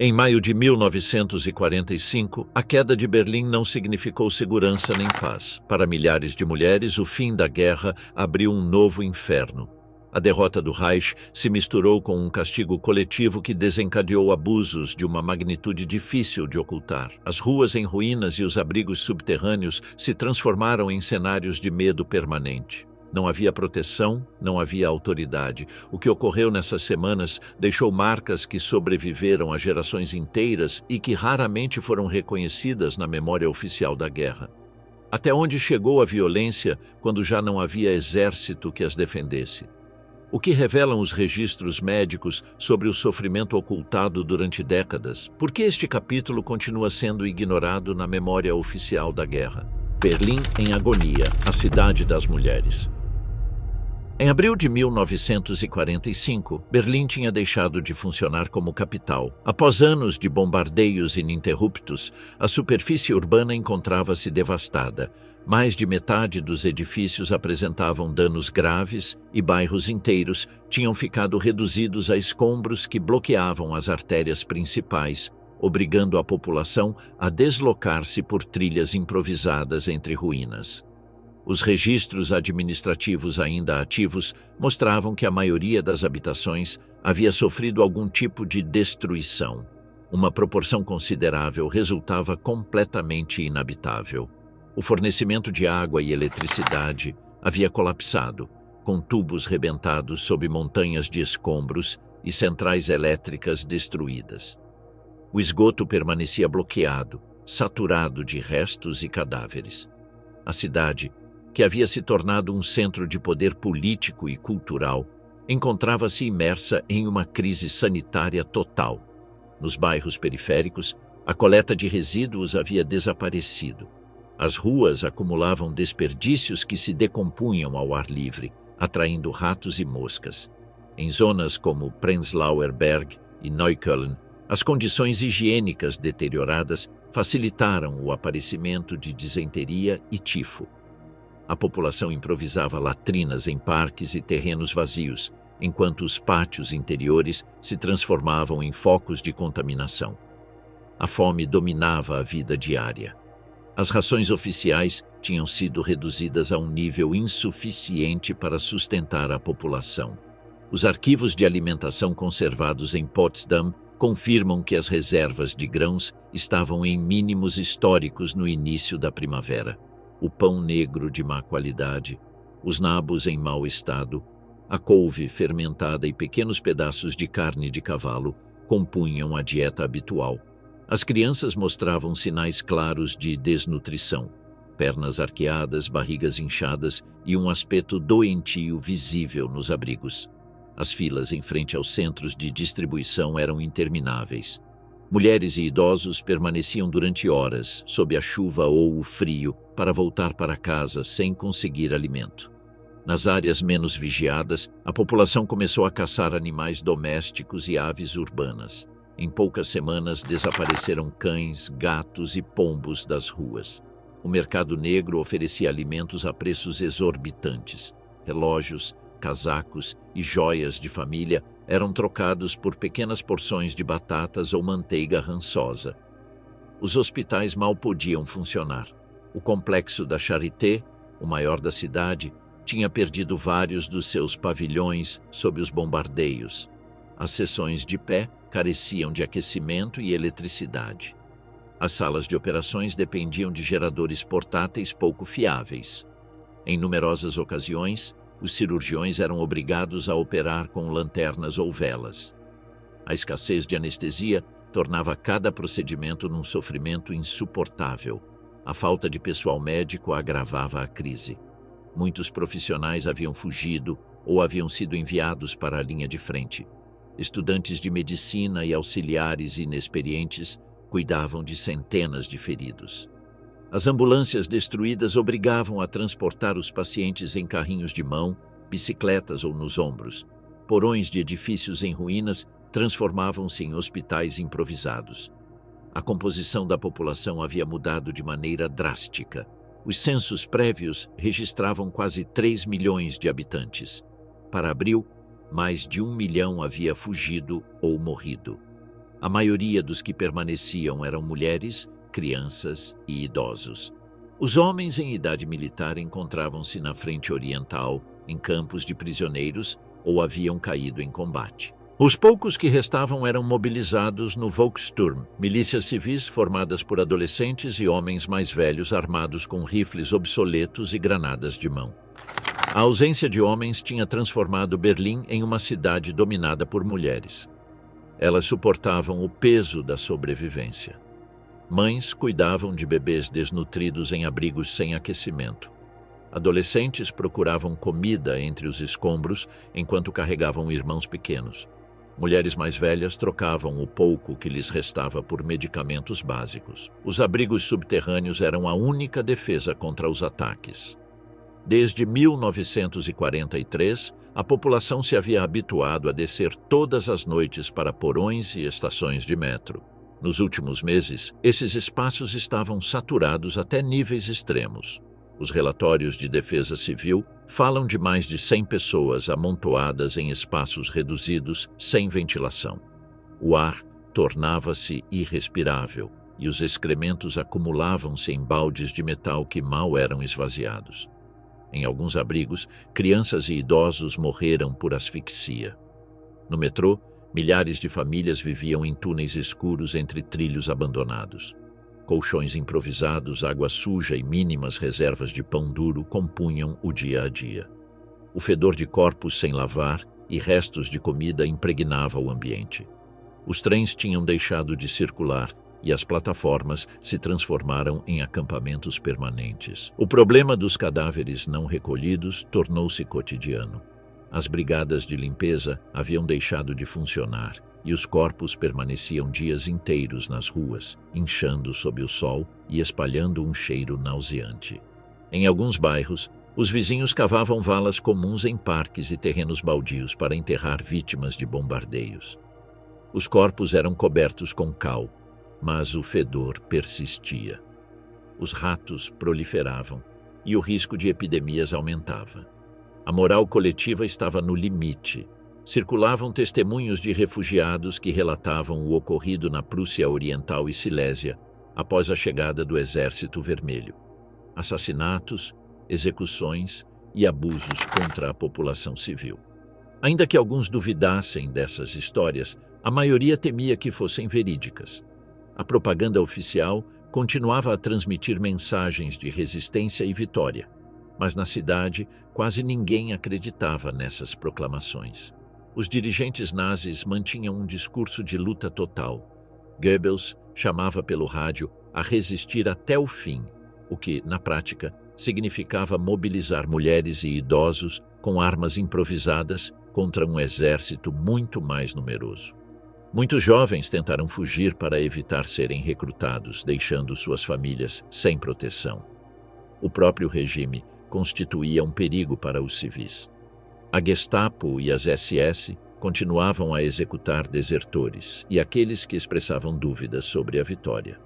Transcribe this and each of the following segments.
Em maio de 1945, a queda de Berlim não significou segurança nem paz. Para milhares de mulheres, o fim da guerra abriu um novo inferno. A derrota do Reich se misturou com um castigo coletivo que desencadeou abusos de uma magnitude difícil de ocultar. As ruas em ruínas e os abrigos subterrâneos se transformaram em cenários de medo permanente. Não havia proteção, não havia autoridade. O que ocorreu nessas semanas deixou marcas que sobreviveram a gerações inteiras e que raramente foram reconhecidas na memória oficial da guerra. Até onde chegou a violência quando já não havia exército que as defendesse? O que revelam os registros médicos sobre o sofrimento ocultado durante décadas? Por que este capítulo continua sendo ignorado na memória oficial da guerra? Berlim em agonia, a cidade das mulheres. Em abril de 1945, Berlim tinha deixado de funcionar como capital. Após anos de bombardeios ininterruptos, a superfície urbana encontrava-se devastada. Mais de metade dos edifícios apresentavam danos graves e bairros inteiros tinham ficado reduzidos a escombros que bloqueavam as artérias principais, obrigando a população a deslocar-se por trilhas improvisadas entre ruínas. Os registros administrativos ainda ativos mostravam que a maioria das habitações havia sofrido algum tipo de destruição. Uma proporção considerável resultava completamente inabitável. O fornecimento de água e eletricidade havia colapsado, com tubos rebentados sob montanhas de escombros e centrais elétricas destruídas. O esgoto permanecia bloqueado, saturado de restos e cadáveres. A cidade, que havia se tornado um centro de poder político e cultural, encontrava-se imersa em uma crise sanitária total. Nos bairros periféricos, a coleta de resíduos havia desaparecido. As ruas acumulavam desperdícios que se decompunham ao ar livre, atraindo ratos e moscas. Em zonas como Prenzlauer Berg e Neukölln, as condições higiênicas deterioradas facilitaram o aparecimento de disenteria e tifo. A população improvisava latrinas em parques e terrenos vazios, enquanto os pátios interiores se transformavam em focos de contaminação. A fome dominava a vida diária. As rações oficiais tinham sido reduzidas a um nível insuficiente para sustentar a população. Os arquivos de alimentação conservados em Potsdam confirmam que as reservas de grãos estavam em mínimos históricos no início da primavera. O pão negro de má qualidade, os nabos em mau estado, a couve fermentada e pequenos pedaços de carne de cavalo compunham a dieta habitual. As crianças mostravam sinais claros de desnutrição, pernas arqueadas, barrigas inchadas e um aspecto doentio visível nos abrigos. As filas em frente aos centros de distribuição eram intermináveis. Mulheres e idosos permaneciam durante horas, sob a chuva ou o frio, para voltar para casa sem conseguir alimento. Nas áreas menos vigiadas, a população começou a caçar animais domésticos e aves urbanas. Em poucas semanas, desapareceram cães, gatos e pombos das ruas. O mercado negro oferecia alimentos a preços exorbitantes. Relógios, casacos e joias de família eram trocados por pequenas porções de batatas ou manteiga rançosa. Os hospitais mal podiam funcionar. O complexo da Charité, o maior da cidade, tinha perdido vários dos seus pavilhões sob os bombardeios. As seções de pé careciam de aquecimento e eletricidade. As salas de operações dependiam de geradores portáteis pouco fiáveis. Em numerosas ocasiões, os cirurgiões eram obrigados a operar com lanternas ou velas. A escassez de anestesia tornava cada procedimento num sofrimento insuportável. A falta de pessoal médico agravava a crise. Muitos profissionais haviam fugido ou haviam sido enviados para a linha de frente. Estudantes de medicina e auxiliares inexperientes cuidavam de centenas de feridos. As ambulâncias destruídas obrigavam a transportar os pacientes em carrinhos de mão, bicicletas ou nos ombros. Porões de edifícios em ruínas transformavam-se em hospitais improvisados. A composição da população havia mudado de maneira drástica. Os censos prévios registravam quase 3 milhões de habitantes. Para abril, mais de 1 milhão havia fugido ou morrido. A maioria dos que permaneciam eram mulheres, crianças e idosos. Os homens em idade militar encontravam-se na frente oriental, em campos de prisioneiros, ou haviam caído em combate. Os poucos que restavam eram mobilizados no Volkssturm, milícias civis formadas por adolescentes e homens mais velhos armados com rifles obsoletos e granadas de mão. A ausência de homens tinha transformado Berlim em uma cidade dominada por mulheres. Elas suportavam o peso da sobrevivência. Mães cuidavam de bebês desnutridos em abrigos sem aquecimento. Adolescentes procuravam comida entre os escombros enquanto carregavam irmãos pequenos. Mulheres mais velhas trocavam o pouco que lhes restava por medicamentos básicos. Os abrigos subterrâneos eram a única defesa contra os ataques. Desde 1943, a população se havia habituado a descer todas as noites para porões e estações de metro. Nos últimos meses, esses espaços estavam saturados até níveis extremos. Os relatórios de defesa civil falam de mais de 100 pessoas amontoadas em espaços reduzidos, sem ventilação. O ar tornava-se irrespirável e os excrementos acumulavam-se em baldes de metal que mal eram esvaziados. Em alguns abrigos, crianças e idosos morreram por asfixia. No metrô, milhares de famílias viviam em túneis escuros entre trilhos abandonados. Colchões improvisados, água suja e mínimas reservas de pão duro compunham o dia a dia. O fedor de corpos sem lavar e restos de comida impregnava o ambiente. Os trens tinham deixado de circular e as plataformas se transformaram em acampamentos permanentes. O problema dos cadáveres não recolhidos tornou-se cotidiano. As brigadas de limpeza haviam deixado de funcionar e os corpos permaneciam dias inteiros nas ruas, inchando sob o sol e espalhando um cheiro nauseante. Em alguns bairros, os vizinhos cavavam valas comuns em parques e terrenos baldios para enterrar vítimas de bombardeios. Os corpos eram cobertos com cal, mas o fedor persistia. Os ratos proliferavam e o risco de epidemias aumentava. A moral coletiva estava no limite. Circulavam testemunhos de refugiados que relatavam o ocorrido na Prússia Oriental e Silésia após a chegada do Exército Vermelho. Assassinatos, execuções e abusos contra a população civil. Ainda que alguns duvidassem dessas histórias, a maioria temia que fossem verídicas. A propaganda oficial continuava a transmitir mensagens de resistência e vitória, mas na cidade quase ninguém acreditava nessas proclamações. Os dirigentes nazis mantinham um discurso de luta total. Goebbels chamava pelo rádio a resistir até o fim, o que, na prática, significava mobilizar mulheres e idosos com armas improvisadas contra um exército muito mais numeroso. Muitos jovens tentaram fugir para evitar serem recrutados, deixando suas famílias sem proteção. O próprio regime constituía um perigo para os civis. A Gestapo e as SS continuavam a executar desertores e aqueles que expressavam dúvidas sobre a vitória.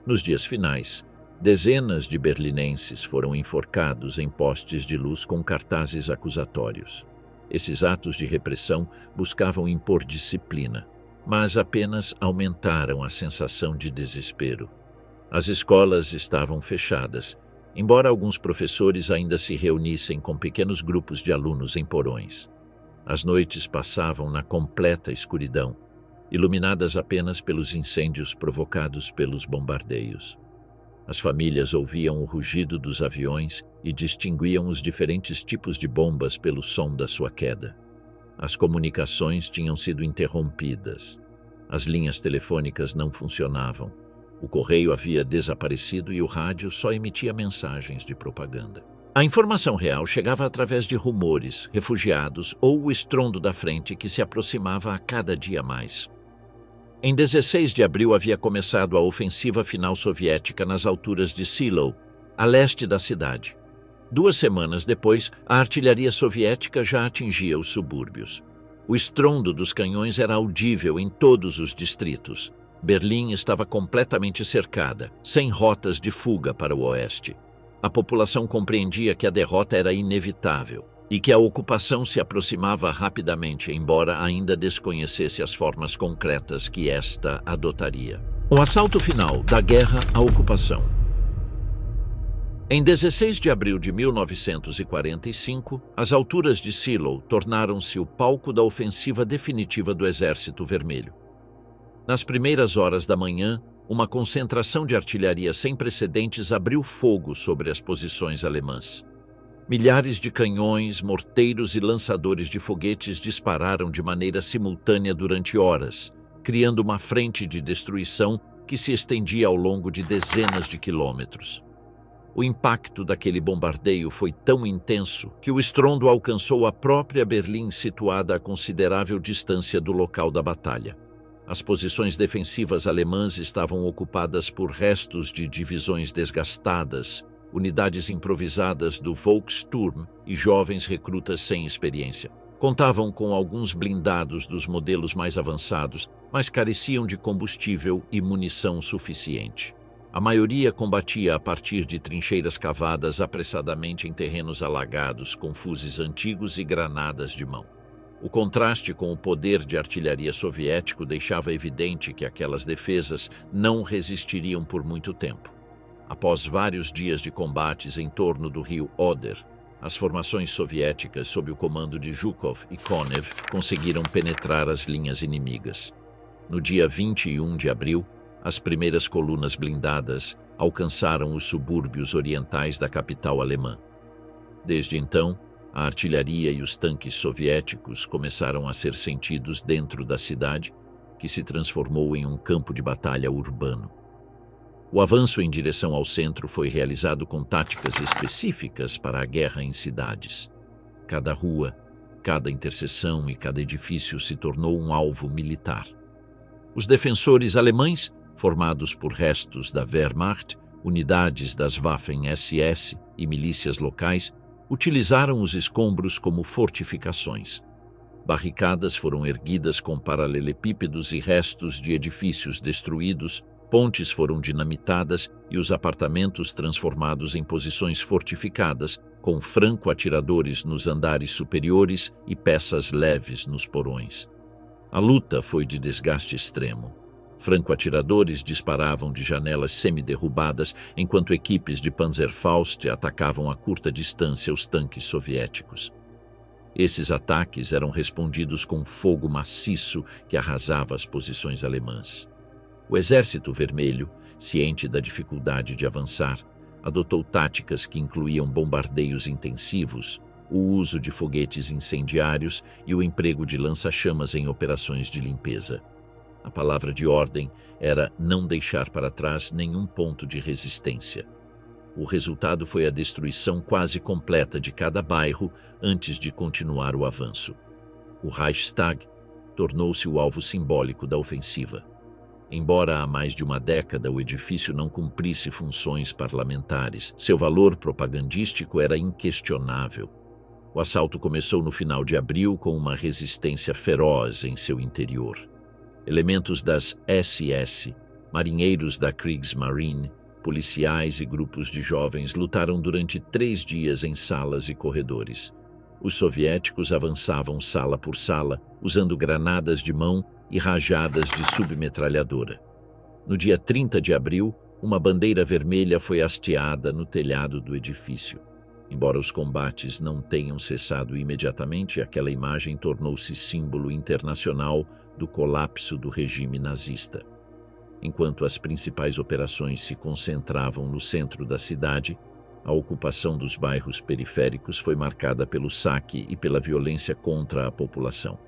Nos dias finais, dezenas de berlinenses foram enforcados em postes de luz com cartazes acusatórios. Esses atos de repressão buscavam impor disciplina, mas apenas aumentaram a sensação de desespero. As escolas estavam fechadas, embora alguns professores ainda se reunissem com pequenos grupos de alunos em porões. As noites passavam na completa escuridão, iluminadas apenas pelos incêndios provocados pelos bombardeios. As famílias ouviam o rugido dos aviões e distinguiam os diferentes tipos de bombas pelo som da sua queda. As comunicações tinham sido interrompidas. As linhas telefônicas não funcionavam. O correio havia desaparecido e o rádio só emitia mensagens de propaganda. A informação real chegava através de rumores, refugiados ou o estrondo da frente que se aproximava a cada dia mais. Em 16 de abril havia começado a ofensiva final soviética nas alturas de Silo, a leste da cidade. 2 semanas depois, a artilharia soviética já atingia os subúrbios. O estrondo dos canhões era audível em todos os distritos. Berlim estava completamente cercada, sem rotas de fuga para o oeste. A população compreendia que a derrota era inevitável. e que a ocupação se aproximava rapidamente, embora ainda desconhecesse as formas concretas que esta adotaria. O assalto final da guerra à ocupação. Em 16 de abril de 1945, as alturas de Shiloh tornaram-se o palco da ofensiva definitiva do Exército Vermelho. Nas primeiras horas da manhã, uma concentração de artilharia sem precedentes abriu fogo sobre as posições alemãs. Milhares de canhões, morteiros e lançadores de foguetes dispararam de maneira simultânea durante horas, criando uma frente de destruição que se estendia ao longo de dezenas de quilômetros. O impacto daquele bombardeio foi tão intenso que o estrondo alcançou a própria Berlim, situada a considerável distância do local da batalha. As posições defensivas alemãs estavam ocupadas por restos de divisões desgastadas, unidades improvisadas do Volkssturm e jovens recrutas sem experiência. Contavam com alguns blindados dos modelos mais avançados, mas careciam de combustível e munição suficiente. A maioria combatia a partir de trincheiras cavadas apressadamente em terrenos alagados, com fuzis antigos e granadas de mão. O contraste com o poder de artilharia soviético deixava evidente que aquelas defesas não resistiriam por muito tempo. Após vários dias de combates em torno do rio Oder, as formações soviéticas, sob o comando de Zhukov e Konev, conseguiram penetrar as linhas inimigas. No dia 21 de abril, as primeiras colunas blindadas alcançaram os subúrbios orientais da capital alemã. Desde então, a artilharia e os tanques soviéticos começaram a ser sentidos dentro da cidade, que se transformou em um campo de batalha urbano. O avanço em direção ao centro foi realizado com táticas específicas para a guerra em cidades. Cada rua, cada interseção e cada edifício se tornou um alvo militar. Os defensores alemães, formados por restos da Wehrmacht, unidades das Waffen-SS e milícias locais, utilizaram os escombros como fortificações. Barricadas foram erguidas com paralelepípedos e restos de edifícios destruídos, pontes foram dinamitadas e os apartamentos transformados em posições fortificadas, com franco-atiradores nos andares superiores e peças leves nos porões. A luta foi de desgaste extremo. Franco-atiradores disparavam de janelas semiderrubadas, enquanto equipes de Panzerfaust atacavam a curta distância os tanques soviéticos. Esses ataques eram respondidos com fogo maciço que arrasava as posições alemãs. O Exército Vermelho, ciente da dificuldade de avançar, adotou táticas que incluíam bombardeios intensivos, o uso de foguetes incendiários e o emprego de lança-chamas em operações de limpeza. A palavra de ordem era não deixar para trás nenhum ponto de resistência. O resultado foi a destruição quase completa de cada bairro antes de continuar o avanço. O Reichstag tornou-se o alvo simbólico da ofensiva. Embora há mais de uma década o edifício não cumprisse funções parlamentares, seu valor propagandístico era inquestionável. O assalto começou no final de abril com uma resistência feroz em seu interior. Elementos das SS, marinheiros da Kriegsmarine, policiais e grupos de jovens lutaram durante 3 dias em salas e corredores. Os soviéticos avançavam sala por sala, usando granadas de mão e rajadas de submetralhadora. No dia 30 de abril, uma bandeira vermelha foi hasteada no telhado do edifício. Embora os combates não tenham cessado imediatamente, aquela imagem tornou-se símbolo internacional do colapso do regime nazista. Enquanto as principais operações se concentravam no centro da cidade, a ocupação dos bairros periféricos foi marcada pelo saque e pela violência contra a população.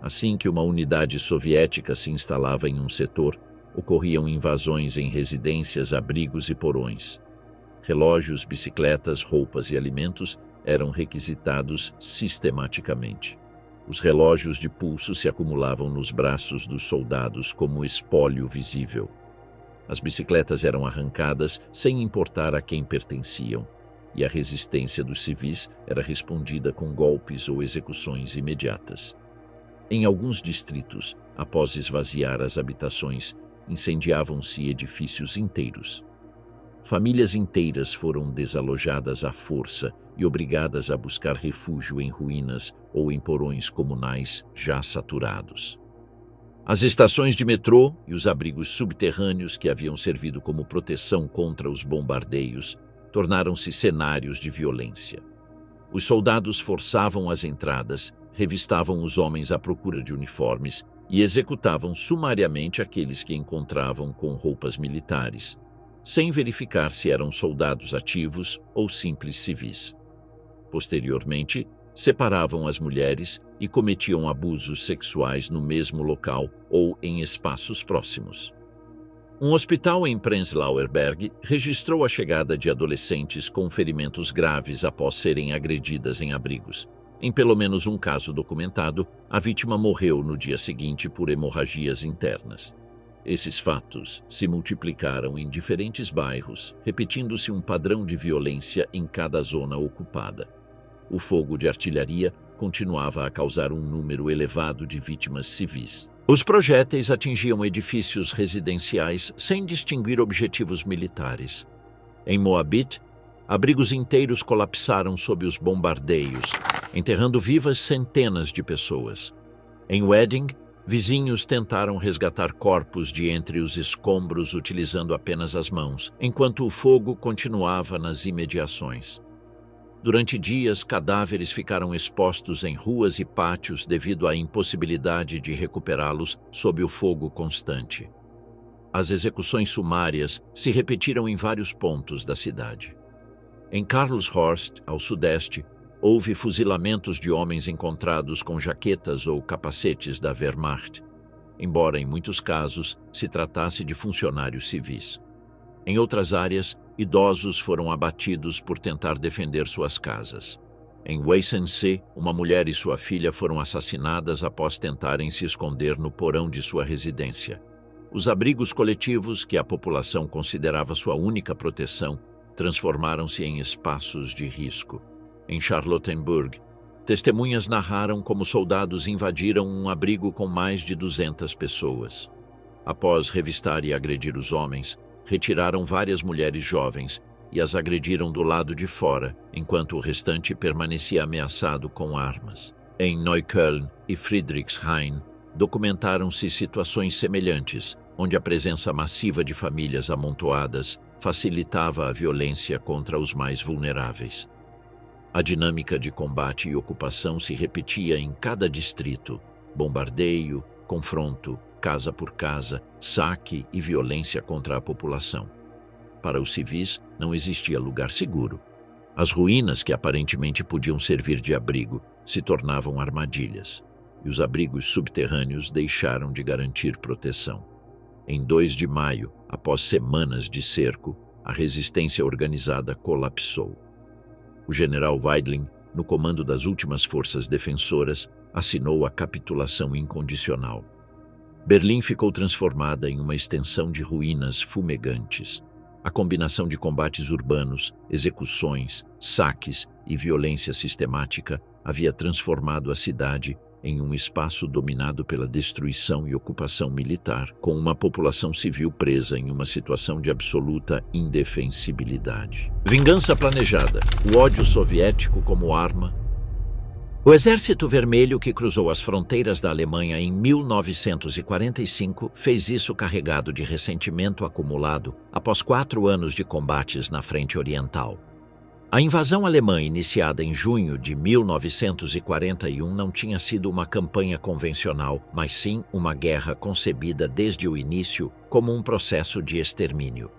Assim que uma unidade soviética se instalava em um setor, ocorriam invasões em residências, abrigos e porões. Relógios, bicicletas, roupas e alimentos eram requisitados sistematicamente. Os relógios de pulso se acumulavam nos braços dos soldados como espólio visível. As bicicletas eram arrancadas sem importar a quem pertenciam, e a resistência dos civis era respondida com golpes ou execuções imediatas. Em alguns distritos, após esvaziar as habitações, incendiavam-se edifícios inteiros. Famílias inteiras foram desalojadas à força e obrigadas a buscar refúgio em ruínas ou em porões comunais já saturados. As estações de metrô e os abrigos subterrâneos que haviam servido como proteção contra os bombardeios tornaram-se cenários de violência. Os soldados forçavam as entradas, revistavam os homens à procura de uniformes e executavam sumariamente aqueles que encontravam com roupas militares, sem verificar se eram soldados ativos ou simples civis. Posteriormente, separavam as mulheres e cometiam abusos sexuais no mesmo local ou em espaços próximos. Um hospital em Prenzlauer Berg registrou a chegada de adolescentes com ferimentos graves após serem agredidas em abrigos. Em pelo menos um caso documentado, a vítima morreu no dia seguinte por hemorragias internas. Esses fatos se multiplicaram em diferentes bairros, repetindo-se um padrão de violência em cada zona ocupada. O fogo de artilharia continuava a causar um número elevado de vítimas civis. Os projéteis atingiam edifícios residenciais sem distinguir objetivos militares. Em Moabit, abrigos inteiros colapsaram sob os bombardeios, enterrando vivas centenas de pessoas. Em Wedding, vizinhos tentaram resgatar corpos de entre os escombros utilizando apenas as mãos, enquanto o fogo continuava nas imediações. Durante dias, cadáveres ficaram expostos em ruas e pátios devido à impossibilidade de recuperá-los sob o fogo constante. As execuções sumárias se repetiram em vários pontos da cidade. Em Karlshorst, ao sudeste, houve fuzilamentos de homens encontrados com jaquetas ou capacetes da Wehrmacht, embora em muitos casos se tratasse de funcionários civis. Em outras áreas, idosos foram abatidos por tentar defender suas casas. Em Weissensee, uma mulher e sua filha foram assassinadas após tentarem se esconder no porão de sua residência. Os abrigos coletivos, que a população considerava sua única proteção, transformaram-se em espaços de risco. Em Charlottenburg, testemunhas narraram como soldados invadiram um abrigo com mais de 200 pessoas. Após revistar e agredir os homens, retiraram várias mulheres jovens e as agrediram do lado de fora, enquanto o restante permanecia ameaçado com armas. Em Neukölln e Friedrichshain, documentaram-se situações semelhantes, onde a presença massiva de famílias amontoadas facilitava a violência contra os mais vulneráveis. A dinâmica de combate e ocupação se repetia em cada distrito: bombardeio, confronto, casa por casa, saque e violência contra a população. Para os civis, não existia lugar seguro. As ruínas que aparentemente podiam servir de abrigo se tornavam armadilhas, e os abrigos subterrâneos deixaram de garantir proteção. Em 2 de maio, após semanas de cerco, a resistência organizada colapsou. O general Weidling, no comando das últimas forças defensoras, assinou a capitulação incondicional. Berlim ficou transformada em uma extensão de ruínas fumegantes. A combinação de combates urbanos, execuções, saques e violência sistemática havia transformado a cidade em um espaço dominado pela destruição e ocupação militar, com uma população civil presa em uma situação de absoluta indefensibilidade. Vingança planejada, o ódio soviético como arma. O Exército Vermelho, que cruzou as fronteiras da Alemanha em 1945, fez isso carregado de ressentimento acumulado após 4 anos de combates na frente oriental. A invasão alemã, iniciada em junho de 1941, não tinha sido uma campanha convencional, mas sim uma guerra concebida desde o início como um processo de extermínio.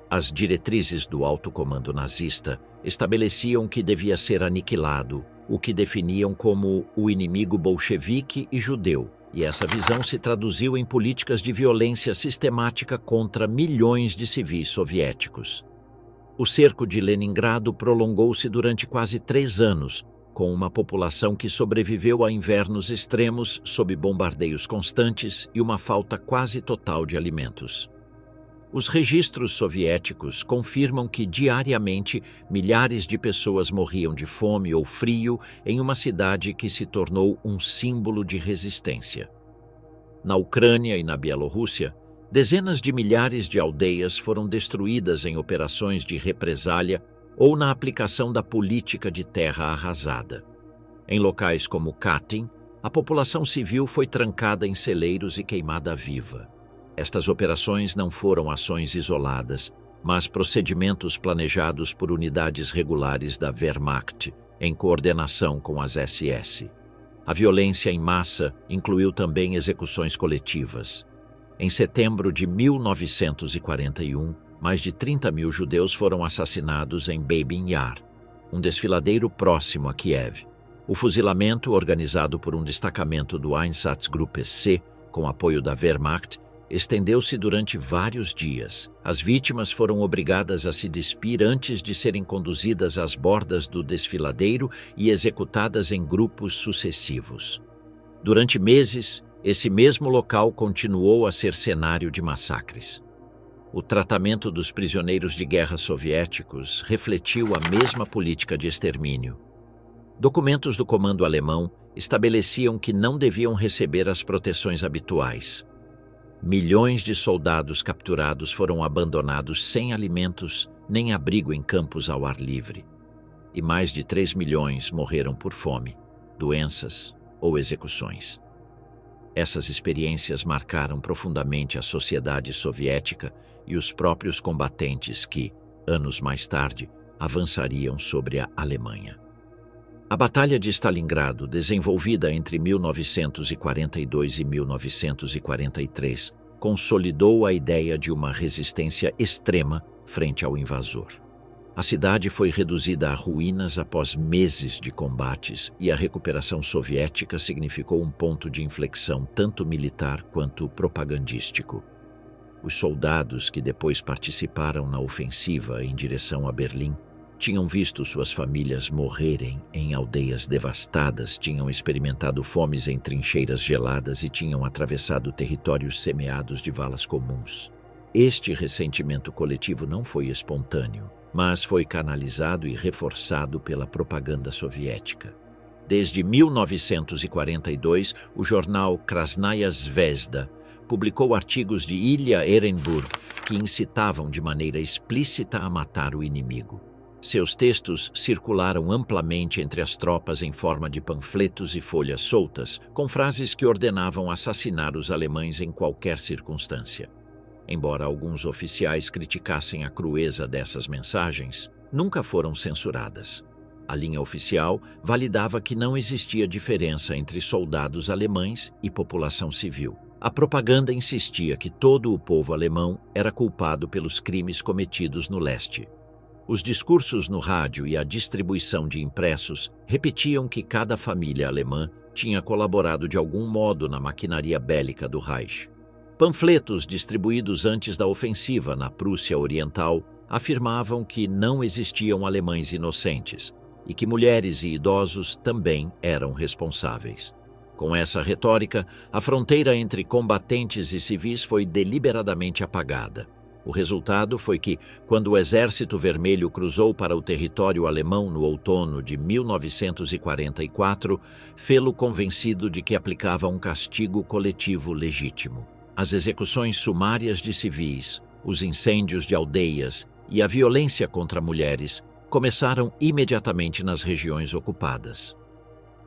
As diretrizes do alto comando nazista estabeleciam que devia ser aniquilado o que definiam como o inimigo bolchevique e judeu, e essa visão se traduziu em políticas de violência sistemática contra milhões de civis soviéticos. O cerco de Leningrado prolongou-se durante quase 3 anos, com uma população que sobreviveu a invernos extremos sob bombardeios constantes e uma falta quase total de alimentos. Os registros soviéticos confirmam que diariamente milhares de pessoas morriam de fome ou frio em uma cidade que se tornou um símbolo de resistência. Na Ucrânia e na Bielorrússia, Dezenas de milhares de aldeias foram destruídas em operações de represália ou na aplicação da política de terra arrasada. Em locais como Katyn, a população civil foi trancada em celeiros e queimada viva. Estas operações não foram ações isoladas, mas procedimentos planejados por unidades regulares da Wehrmacht, em coordenação com as SS. A violência em massa incluiu também execuções coletivas. Em setembro de 1941, mais de 30.000 judeus foram assassinados em Babin Yar, um desfiladeiro próximo a Kiev. O fuzilamento, organizado por um destacamento do Einsatzgruppe C, com apoio da Wehrmacht, estendeu-se durante vários dias. As vítimas foram obrigadas a se despir antes de serem conduzidas às bordas do desfiladeiro e executadas em grupos sucessivos. Durante meses, esse mesmo local continuou a ser cenário de massacres. O tratamento dos prisioneiros de guerra soviéticos refletiu a mesma política de extermínio. Documentos do comando alemão estabeleciam que não deviam receber as proteções habituais. Milhões de soldados capturados foram abandonados sem alimentos nem abrigo em campos ao ar livre. E mais de 3 milhões morreram por fome, doenças ou execuções. Essas experiências marcaram profundamente a sociedade soviética e os próprios combatentes que, anos mais tarde, avançariam sobre a Alemanha. A Batalha de Stalingrado, desenvolvida entre 1942 e 1943, consolidou a ideia de uma resistência extrema frente ao invasor. A cidade foi reduzida a ruínas após meses de combates e a recuperação soviética significou um ponto de inflexão tanto militar quanto propagandístico. Os soldados que depois participaram na ofensiva em direção a Berlim tinham visto suas famílias morrerem em aldeias devastadas, tinham experimentado fomes em trincheiras geladas e tinham atravessado territórios semeados de valas comuns. Este ressentimento coletivo não foi espontâneo, mas foi canalizado e reforçado pela propaganda soviética. Desde 1942, o jornal Krasnaya Zvezda publicou artigos de Ilya Ehrenburg que incitavam de maneira explícita a matar o inimigo. Seus textos circularam amplamente entre as tropas em forma de panfletos e folhas soltas, com frases que ordenavam assassinar os alemães em qualquer circunstância. Embora alguns oficiais criticassem a crueza dessas mensagens, nunca foram censuradas. A linha oficial validava que não existia diferença entre soldados alemães e população civil. A propaganda insistia que todo o povo alemão era culpado pelos crimes cometidos no leste. Os discursos no rádio e a distribuição de impressos repetiam que cada família alemã tinha colaborado de algum modo na maquinaria bélica do Reich. Panfletos distribuídos antes da ofensiva na Prússia Oriental afirmavam que não existiam alemães inocentes e que mulheres e idosos também eram responsáveis. Com essa retórica, a fronteira entre combatentes e civis foi deliberadamente apagada. O resultado foi que, quando o Exército Vermelho cruzou para o território alemão no outono de 1944, fê-lo convencido de que aplicava um castigo coletivo legítimo. As execuções sumárias de civis, os incêndios de aldeias e a violência contra mulheres começaram imediatamente nas regiões ocupadas.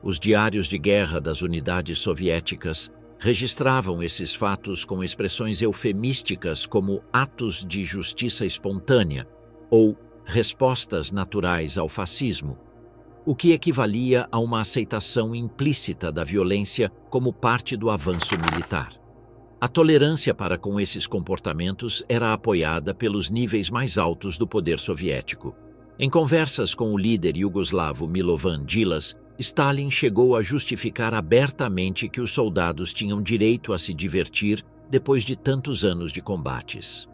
Os diários de guerra das unidades soviéticas registravam esses fatos com expressões eufemísticas como atos de justiça espontânea ou respostas naturais ao fascismo, o que equivalia a uma aceitação implícita da violência como parte do avanço militar. A tolerância para com esses comportamentos era apoiada pelos níveis mais altos do poder soviético. Em conversas com o líder iugoslavo Milovan Đilas, Stalin chegou a justificar abertamente que os soldados tinham direito a se divertir depois de tantos anos de combates.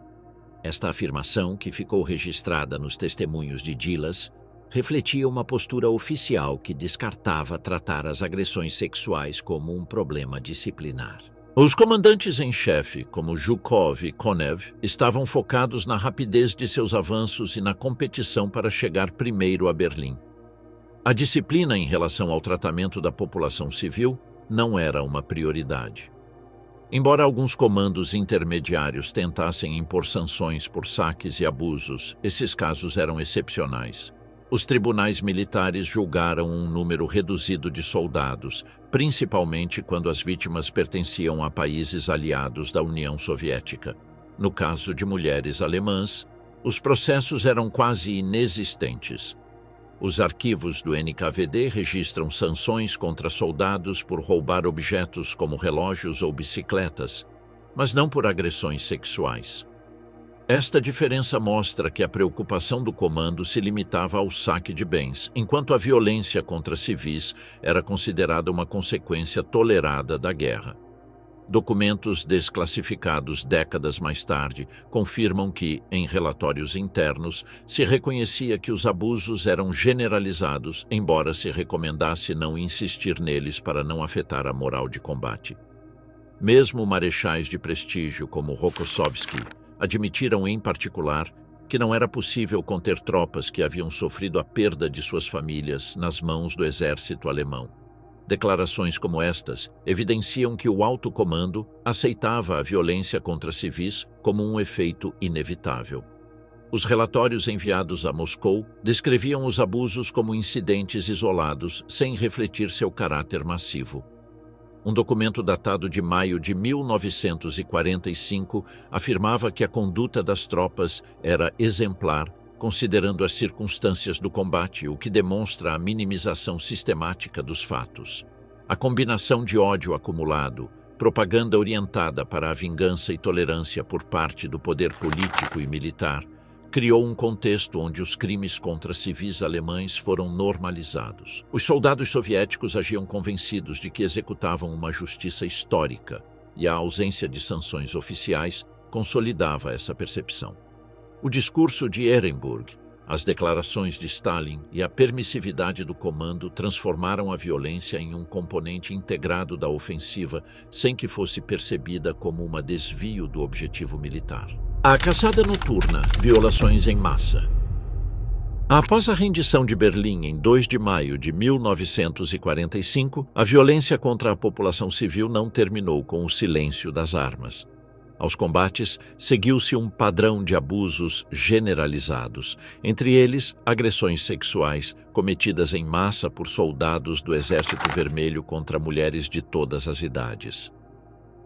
Esta afirmação, que ficou registrada nos testemunhos de Đilas, refletia uma postura oficial que descartava tratar as agressões sexuais como um problema disciplinar. Os comandantes em chefe, como Zhukov e Konev, estavam focados na rapidez de seus avanços e na competição para chegar primeiro a Berlim. A disciplina em relação ao tratamento da população civil não era uma prioridade. Embora alguns comandos intermediários tentassem impor sanções por saques e abusos, esses casos eram excepcionais. Os tribunais militares julgaram um número reduzido de soldados, principalmente quando as vítimas pertenciam a países aliados da União Soviética. No caso de mulheres alemãs, os processos eram quase inexistentes. Os arquivos do NKVD registram sanções contra soldados por roubar objetos como relógios ou bicicletas, mas não por agressões sexuais. Esta diferença mostra que a preocupação do comando se limitava ao saque de bens, enquanto a violência contra civis era considerada uma consequência tolerada da guerra. Documentos desclassificados décadas mais tarde confirmam que, em relatórios internos, se reconhecia que os abusos eram generalizados, embora se recomendasse não insistir neles para não afetar a moral de combate. Mesmo marechais de prestígio como Rokossovski admitiram, em particular, que não era possível conter tropas que haviam sofrido a perda de suas famílias nas mãos do exército alemão. Declarações como estas evidenciam que o alto comando aceitava a violência contra civis como um efeito inevitável. Os relatórios enviados a Moscou descreviam os abusos como incidentes isolados, sem refletir seu caráter massivo. Um documento datado de maio de 1945 afirmava que a conduta das tropas era exemplar, considerando as circunstâncias do combate, o que demonstra a minimização sistemática dos fatos. A combinação de ódio acumulado, propaganda orientada para a vingança e tolerância por parte do poder político e militar, criou um contexto onde os crimes contra civis alemães foram normalizados. Os soldados soviéticos agiam convencidos de que executavam uma justiça histórica, e a ausência de sanções oficiais consolidava essa percepção. O discurso de Ehrenburg, as declarações de Stalin e a permissividade do comando transformaram a violência em um componente integrado da ofensiva, sem que fosse percebida como um desvio do objetivo militar. A caçada noturna, violações em massa. Após a rendição de Berlim em 2 de maio de 1945, a violência contra a população civil não terminou com o silêncio das armas. Aos combates, seguiu-se um padrão de abusos generalizados, entre eles agressões sexuais cometidas em massa por soldados do Exército Vermelho contra mulheres de todas as idades.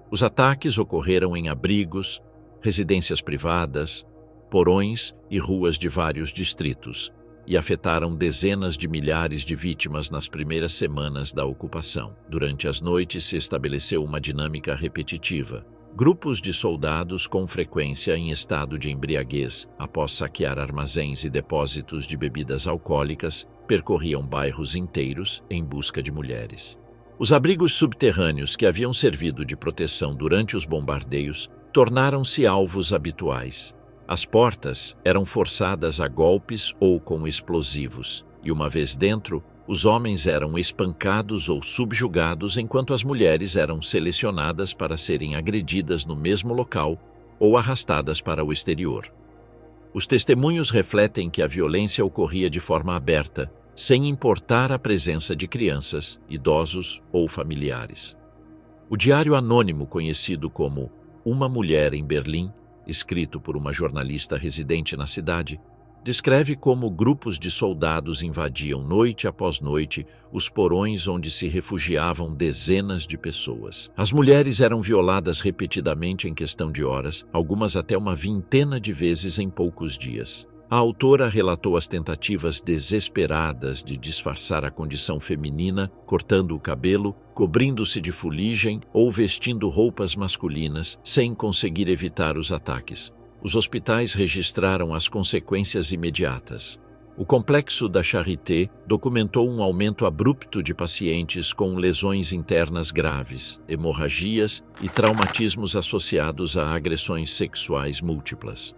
Os ataques ocorreram em abrigos, residências privadas, porões e ruas de vários distritos, e afetaram dezenas de milhares de vítimas nas primeiras semanas da ocupação. Durante as noites se estabeleceu uma dinâmica repetitiva. Grupos de soldados, com frequência em estado de embriaguez, após saquear armazéns e depósitos de bebidas alcoólicas, percorriam bairros inteiros em busca de mulheres. Os abrigos subterrâneos que haviam servido de proteção durante os bombardeios tornaram-se alvos habituais. As portas eram forçadas a golpes ou com explosivos, e uma vez dentro, os homens eram espancados ou subjugados enquanto as mulheres eram selecionadas para serem agredidas no mesmo local ou arrastadas para o exterior. Os testemunhos refletem que a violência ocorria de forma aberta, sem importar a presença de crianças, idosos ou familiares. O diário anônimo conhecido como Uma Mulher em Berlim, escrito por uma jornalista residente na cidade, descreve como grupos de soldados invadiam noite após noite os porões onde se refugiavam dezenas de pessoas. As mulheres eram violadas repetidamente em questão de horas, algumas até uma vintena de vezes em poucos dias. A autora relatou as tentativas desesperadas de disfarçar a condição feminina, cortando o cabelo, cobrindo-se de fuligem ou vestindo roupas masculinas, sem conseguir evitar os ataques. Os hospitais registraram as consequências imediatas. O complexo da Charité documentou um aumento abrupto de pacientes com lesões internas graves, hemorragias e traumatismos associados a agressões sexuais múltiplas.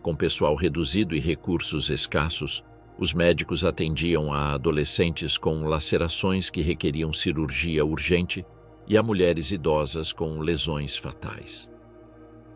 Com pessoal reduzido e recursos escassos, os médicos atendiam a adolescentes com lacerações que requeriam cirurgia urgente e a mulheres idosas com lesões fatais.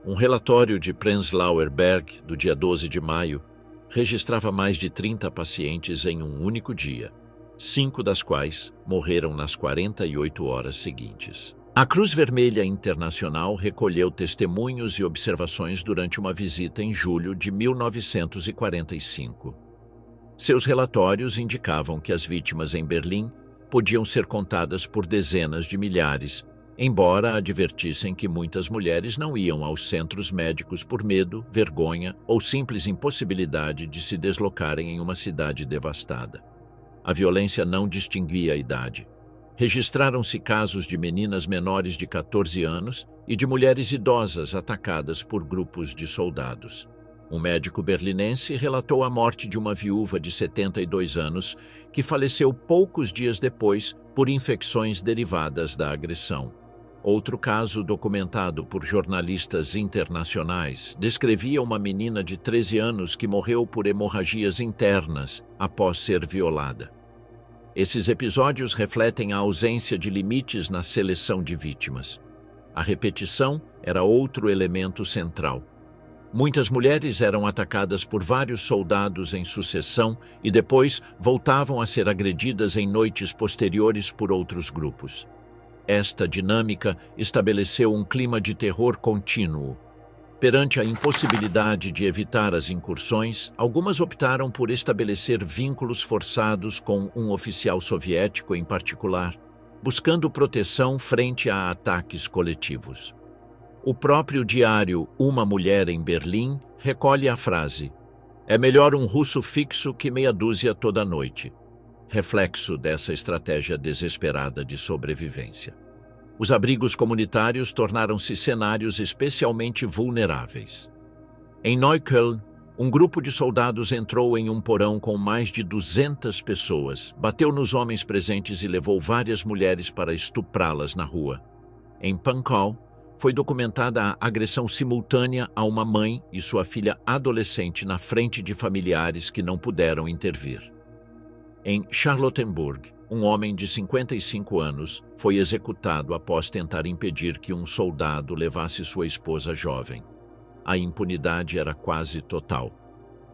Um relatório de Prenzlauer Berg, do dia 12 de maio, registrava mais de 30 pacientes em um único dia, 5 das quais morreram nas 48 horas seguintes. A Cruz Vermelha Internacional recolheu testemunhos e observações durante uma visita em julho de 1945. Seus relatórios indicavam que as vítimas em Berlim podiam ser contadas por dezenas de milhares, embora advertissem que muitas mulheres não iam aos centros médicos por medo, vergonha ou simples impossibilidade de se deslocarem em uma cidade devastada. A violência não distinguia a idade. Registraram-se casos de meninas menores de 14 anos e de mulheres idosas atacadas por grupos de soldados. Um médico berlinense relatou a morte de uma viúva de 72 anos que faleceu poucos dias depois por infecções derivadas da agressão. Outro caso documentado por jornalistas internacionais descrevia uma menina de 13 anos que morreu por hemorragias internas após ser violada. Esses episódios refletem a ausência de limites na seleção de vítimas. A repetição era outro elemento central. Muitas mulheres eram atacadas por vários soldados em sucessão e depois voltavam a ser agredidas em noites posteriores por outros grupos. Esta dinâmica estabeleceu um clima de terror contínuo. Perante a impossibilidade de evitar as incursões, algumas optaram por estabelecer vínculos forçados com um oficial soviético em particular, buscando proteção frente a ataques coletivos. O próprio diário Uma Mulher em Berlim recolhe a frase: "É melhor um russo fixo que meia dúzia toda noite", reflexo dessa estratégia desesperada de sobrevivência. Os abrigos comunitários tornaram-se cenários especialmente vulneráveis. Em Neukölln, um grupo de soldados entrou em um porão com mais de 200 pessoas, bateu nos homens presentes e levou várias mulheres para estuprá-las na rua. Em Pankow, foi documentada a agressão simultânea a uma mãe e sua filha adolescente na frente de familiares que não puderam intervir. Em Charlottenburg, um homem de 55 anos foi executado após tentar impedir que um soldado levasse sua esposa jovem. A impunidade era quase total.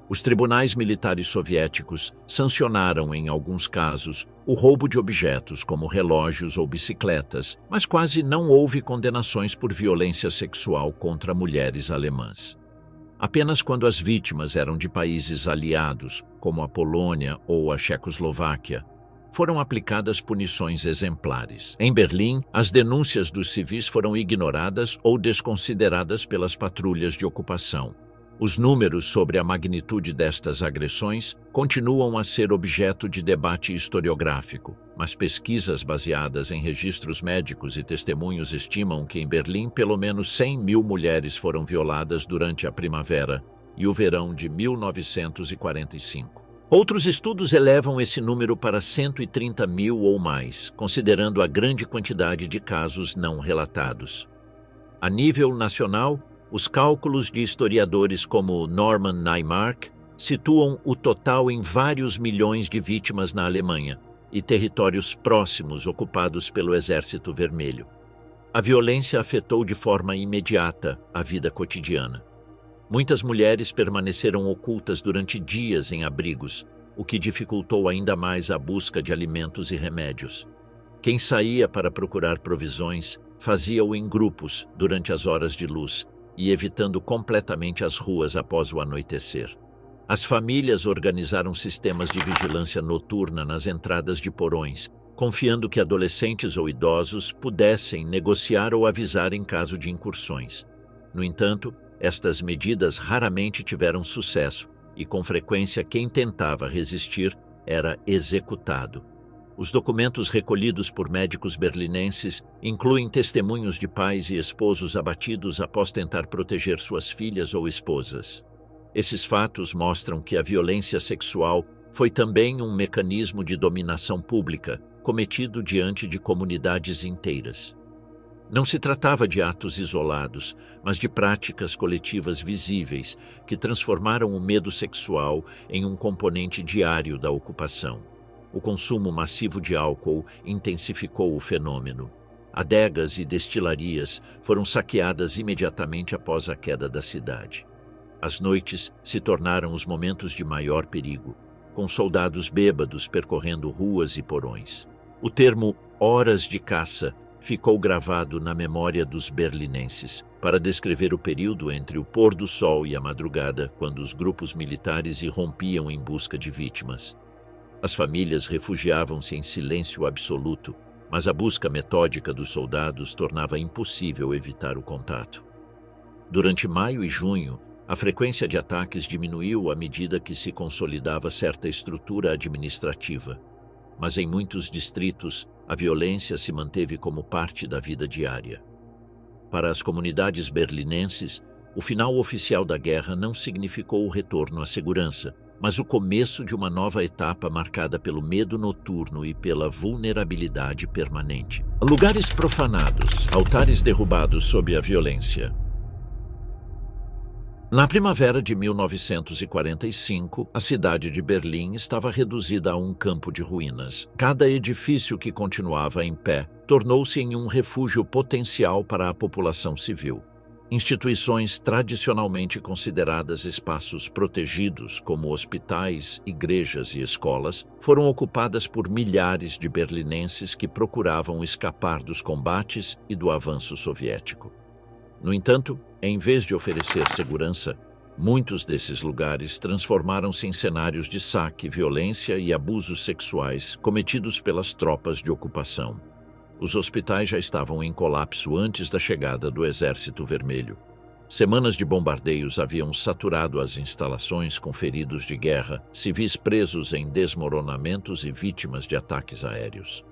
Os tribunais militares soviéticos sancionaram, em alguns casos, o roubo de objetos como relógios ou bicicletas, mas quase não houve condenações por violência sexual contra mulheres alemãs. Apenas quando as vítimas eram de países aliados, como a Polônia ou a Checoslováquia, foram aplicadas punições exemplares. Em Berlim, as denúncias dos civis foram ignoradas ou desconsideradas pelas patrulhas de ocupação. Os números sobre a magnitude destas agressões continuam a ser objeto de debate historiográfico, mas pesquisas baseadas em registros médicos e testemunhos estimam que em Berlim pelo menos 100.000 mulheres foram violadas durante a primavera e o verão de 1945. Outros estudos elevam esse número para 130.000 ou mais, considerando a grande quantidade de casos não relatados. A nível nacional, os cálculos de historiadores como Norman Naimark situam o total em vários milhões de vítimas na Alemanha e territórios próximos ocupados pelo Exército Vermelho. A violência afetou de forma imediata a vida cotidiana. Muitas mulheres permaneceram ocultas durante dias em abrigos, o que dificultou ainda mais a busca de alimentos e remédios. Quem saía para procurar provisões fazia-o em grupos durante as horas de luz e evitando completamente as ruas após o anoitecer. As famílias organizaram sistemas de vigilância noturna nas entradas de porões, confiando que adolescentes ou idosos pudessem negociar ou avisar em caso de incursões. No entanto, estas medidas raramente tiveram sucesso e, com frequência, quem tentava resistir era executado. Os documentos recolhidos por médicos berlinenses incluem testemunhos de pais e esposos abatidos após tentar proteger suas filhas ou esposas. Esses fatos mostram que a violência sexual foi também um mecanismo de dominação pública, cometido diante de comunidades inteiras. Não se tratava de atos isolados, mas de práticas coletivas visíveis que transformaram o medo sexual em um componente diário da ocupação. O consumo massivo de álcool intensificou o fenômeno. Adegas e destilarias foram saqueadas imediatamente após a queda da cidade. As noites se tornaram os momentos de maior perigo, com soldados bêbados percorrendo ruas e porões. O termo "horas de caça" ficou gravado na memória dos berlinenses para descrever o período entre o pôr do sol e a madrugada, quando os grupos militares irrompiam em busca de vítimas. As famílias refugiavam-se em silêncio absoluto, mas a busca metódica dos soldados tornava impossível evitar o contato. Durante maio e junho, a frequência de ataques diminuiu à medida que se consolidava certa estrutura administrativa, mas em muitos distritos, a violência se manteve como parte da vida diária. Para as comunidades berlinenses, o final oficial da guerra não significou o retorno à segurança, mas o começo de uma nova etapa marcada pelo medo noturno e pela vulnerabilidade permanente. Lugares profanados, altares derrubados sob a violência. Na primavera de 1945, a cidade de Berlim estava reduzida a um campo de ruínas. Cada edifício que continuava em pé tornou-se em um refúgio potencial para a população civil. Instituições tradicionalmente consideradas espaços protegidos, como hospitais, igrejas e escolas, foram ocupadas por milhares de berlinenses que procuravam escapar dos combates e do avanço soviético. No entanto, em vez de oferecer segurança, muitos desses lugares transformaram-se em cenários de saque, violência e abusos sexuais cometidos pelas tropas de ocupação. Os hospitais já estavam em colapso antes da chegada do Exército Vermelho. Semanas de bombardeios haviam saturado as instalações com feridos de guerra, civis presos em desmoronamentos e vítimas de ataques aéreos.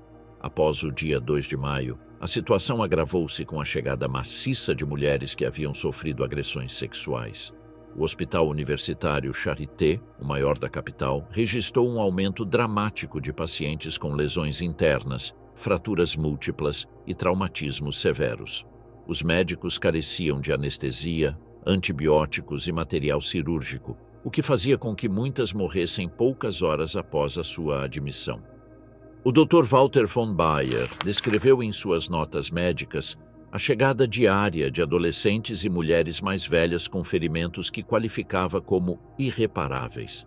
Após o dia 2 de maio, a situação agravou-se com a chegada maciça de mulheres que haviam sofrido agressões sexuais. O Hospital Universitário Charité, o maior da capital, registrou um aumento dramático de pacientes com lesões internas, fraturas múltiplas e traumatismos severos. Os médicos careciam de anestesia, antibióticos e material cirúrgico, o que fazia com que muitas morressem poucas horas após a sua admissão. O Dr. Walter von Baer descreveu em suas notas médicas a chegada diária de adolescentes e mulheres mais velhas com ferimentos que qualificava como irreparáveis.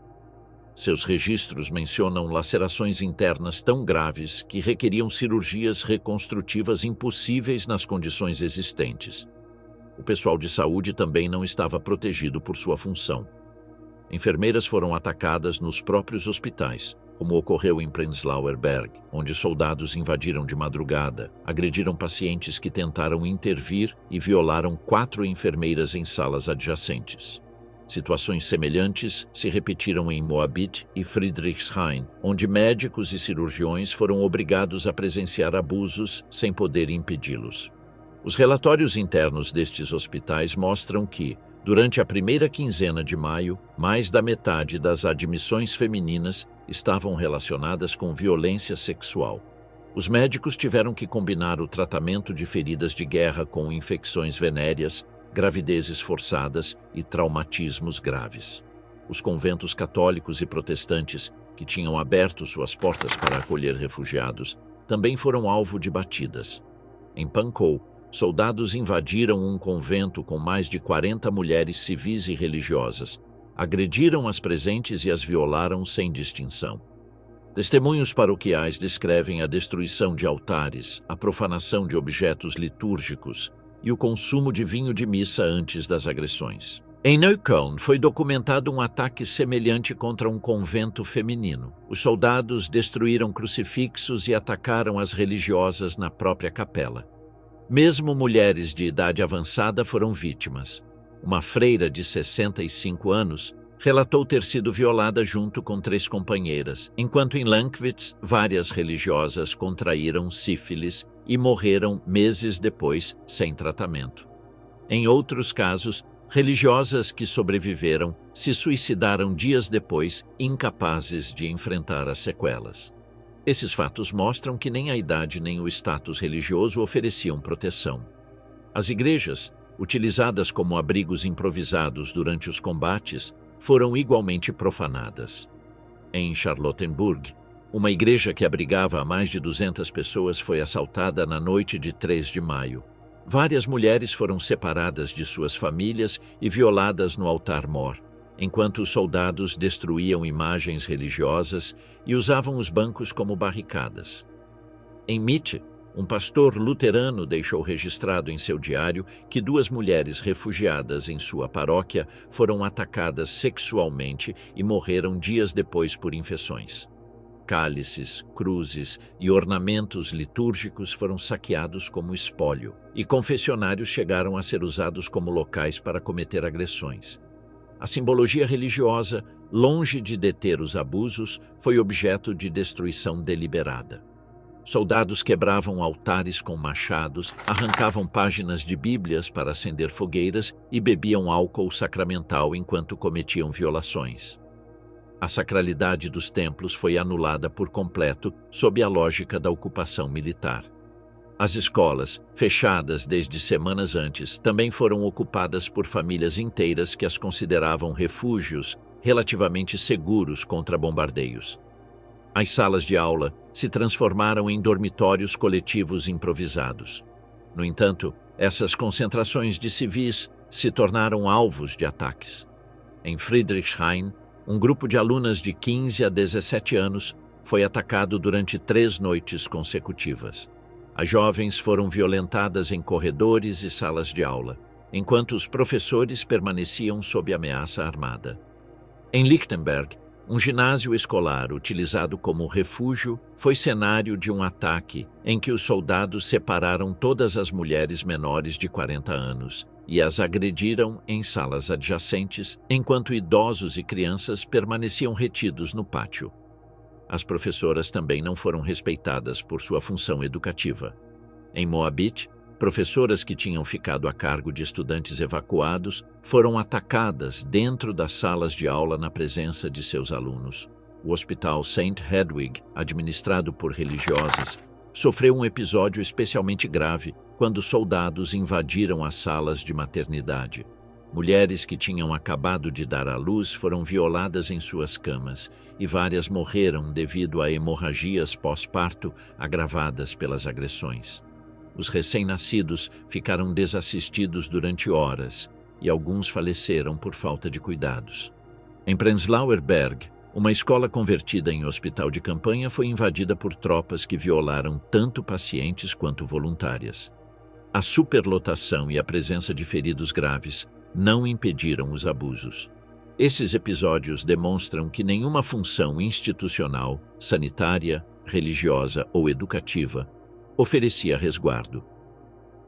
Seus registros mencionam lacerações internas tão graves que requeriam cirurgias reconstrutivas impossíveis nas condições existentes. O pessoal de saúde também não estava protegido por sua função. Enfermeiras foram atacadas nos próprios hospitais, como ocorreu em Prenzlauer Berg, onde soldados invadiram de madrugada, agrediram pacientes que tentaram intervir e violaram 4 enfermeiras em salas adjacentes. Situações semelhantes se repetiram em Moabit e Friedrichshain, onde médicos e cirurgiões foram obrigados a presenciar abusos sem poder impedi-los. Os relatórios internos destes hospitais mostram que, durante a primeira quinzena de maio, mais da metade das admissões femininas estavam relacionadas com violência sexual. Os médicos tiveram que combinar o tratamento de feridas de guerra com infecções venéreas, gravidezes forçadas e traumatismos graves. Os conventos católicos e protestantes, que tinham aberto suas portas para acolher refugiados, também foram alvo de batidas. Em Pankow, soldados invadiram um convento com mais de 40 mulheres civis e religiosas, agrediram as presentes e as violaram sem distinção. Testemunhos paroquiais descrevem a destruição de altares, a profanação de objetos litúrgicos e o consumo de vinho de missa antes das agressões. Em Neukölln foi documentado um ataque semelhante contra um convento feminino. Os soldados destruíram crucifixos e atacaram as religiosas na própria capela. Mesmo mulheres de idade avançada foram vítimas. Uma freira de 65 anos relatou ter sido violada junto com 3 companheiras, enquanto em Lankwitz várias religiosas contraíram sífilis e morreram meses depois sem tratamento. Em outros casos, religiosas que sobreviveram se suicidaram dias depois, incapazes de enfrentar as sequelas. Esses fatos mostram que nem a idade nem o status religioso ofereciam proteção. As igrejas, utilizadas como abrigos improvisados durante os combates, foram igualmente profanadas. Em Charlottenburg, uma igreja que abrigava mais de 200 pessoas foi assaltada na noite de 3 de maio. Várias mulheres foram separadas de suas famílias e violadas no altar-mor, enquanto os soldados destruíam imagens religiosas e usavam os bancos como barricadas. Em Mitte, um pastor luterano deixou registrado em seu diário que 2 mulheres refugiadas em sua paróquia foram atacadas sexualmente e morreram dias depois por infecções. Cálices, cruzes e ornamentos litúrgicos foram saqueados como espólio, e confessionários chegaram a ser usados como locais para cometer agressões. A simbologia religiosa, longe de deter os abusos, foi objeto de destruição deliberada. Soldados quebravam altares com machados, arrancavam páginas de Bíblias para acender fogueiras e bebiam álcool sacramental enquanto cometiam violações. A sacralidade dos templos foi anulada por completo sob a lógica da ocupação militar. As escolas, fechadas desde semanas antes, também foram ocupadas por famílias inteiras que as consideravam refúgios relativamente seguros contra bombardeios. As salas de aula se transformaram em dormitórios coletivos improvisados. No entanto, essas concentrações de civis se tornaram alvos de ataques. Em Friedrichshain, um grupo de alunas de 15 a 17 anos foi atacado durante 3 noites consecutivas. As jovens foram violentadas em corredores e salas de aula, enquanto os professores permaneciam sob ameaça armada. Em Lichtenberg, um ginásio escolar utilizado como refúgio foi cenário de um ataque em que os soldados separaram todas as mulheres menores de 40 anos e as agrediram em salas adjacentes, enquanto idosos e crianças permaneciam retidos no pátio. As professoras também não foram respeitadas por sua função educativa. Em Moabit, professoras que tinham ficado a cargo de estudantes evacuados foram atacadas dentro das salas de aula na presença de seus alunos. O Hospital St. Hedwig, administrado por religiosas, sofreu um episódio especialmente grave quando soldados invadiram as salas de maternidade. Mulheres que tinham acabado de dar à luz foram violadas em suas camas e várias morreram devido a hemorragias pós-parto agravadas pelas agressões. Os recém-nascidos ficaram desassistidos durante horas e alguns faleceram por falta de cuidados. Em Prenzlauer Berg, uma escola convertida em hospital de campanha foi invadida por tropas que violaram tanto pacientes quanto voluntárias. A superlotação e a presença de feridos graves não impediram os abusos. Esses episódios demonstram que nenhuma função institucional, sanitária, religiosa ou educativa oferecia resguardo.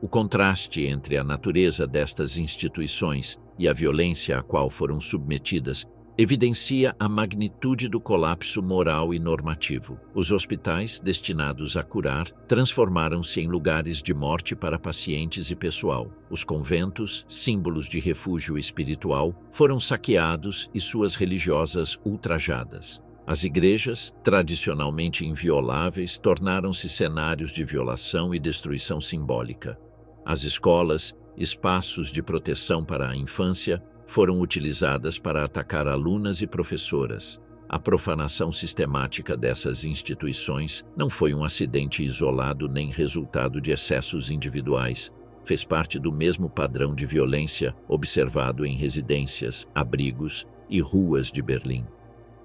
O contraste entre a natureza destas instituições e a violência a qual foram submetidas evidencia a magnitude do colapso moral e normativo. Os hospitais, destinados a curar, transformaram-se em lugares de morte para pacientes e pessoal. Os conventos, símbolos de refúgio espiritual, foram saqueados e suas religiosas ultrajadas. As igrejas, tradicionalmente invioláveis, tornaram-se cenários de violação e destruição simbólica. As escolas, espaços de proteção para a infância, foram utilizadas para atacar alunas e professoras. A profanação sistemática dessas instituições não foi um acidente isolado nem resultado de excessos individuais. Fez parte do mesmo padrão de violência observado em residências, abrigos e ruas de Berlim.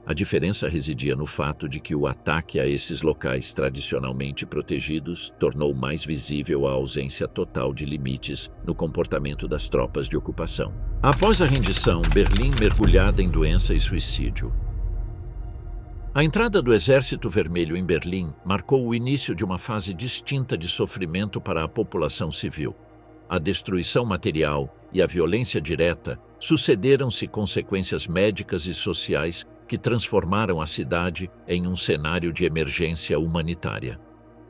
A diferença residia no fato de que o ataque a esses locais tradicionalmente protegidos tornou mais visível a ausência total de limites no comportamento das tropas de ocupação. Após a rendição, Berlim mergulhada em doença e suicídio. A entrada do Exército Vermelho em Berlim marcou o início de uma fase distinta de sofrimento para a população civil. A destruição material e a violência direta sucederam-se consequências médicas e sociais que transformaram a cidade em um cenário de emergência humanitária.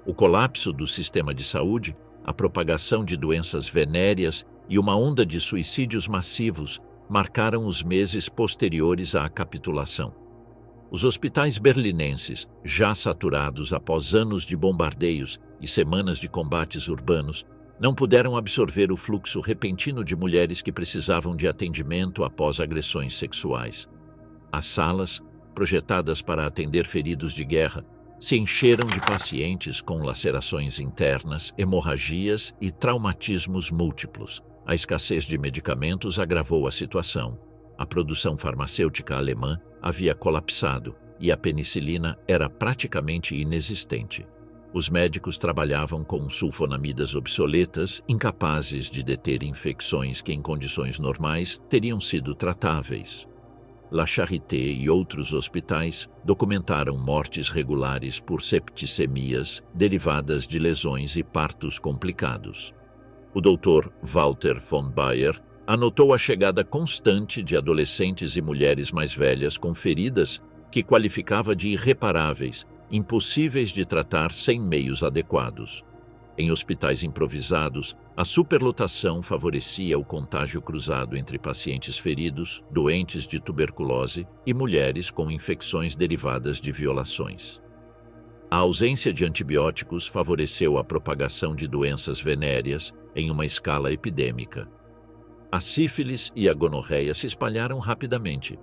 O colapso do sistema de saúde, a propagação de doenças venéreas e uma onda de suicídios massivos marcaram os meses posteriores à capitulação. Os hospitais berlinenses, já saturados após anos de bombardeios e semanas de combates urbanos, não puderam absorver o fluxo repentino de mulheres que precisavam de atendimento após agressões sexuais. As salas, projetadas para atender feridos de guerra, se encheram de pacientes com lacerações internas, hemorragias e traumatismos múltiplos. A escassez de medicamentos agravou a situação. A produção farmacêutica alemã havia colapsado e a penicilina era praticamente inexistente. Os médicos trabalhavam com sulfonamidas obsoletas, incapazes de deter infecções que, em condições normais, teriam sido tratáveis. La Charité e outros hospitais documentaram mortes regulares por septicemias derivadas de lesões e partos complicados. O Dr. Walter von Baer anotou a chegada constante de adolescentes e mulheres mais velhas com feridas que qualificava de irreparáveis, impossíveis de tratar sem meios adequados. Em hospitais improvisados, a superlotação favorecia o contágio cruzado entre pacientes feridos, doentes de tuberculose e mulheres com infecções derivadas de violações. A ausência de antibióticos favoreceu a propagação de doenças venéreas em uma escala epidêmica. A sífilis e a gonorreia se espalharam rapidamente.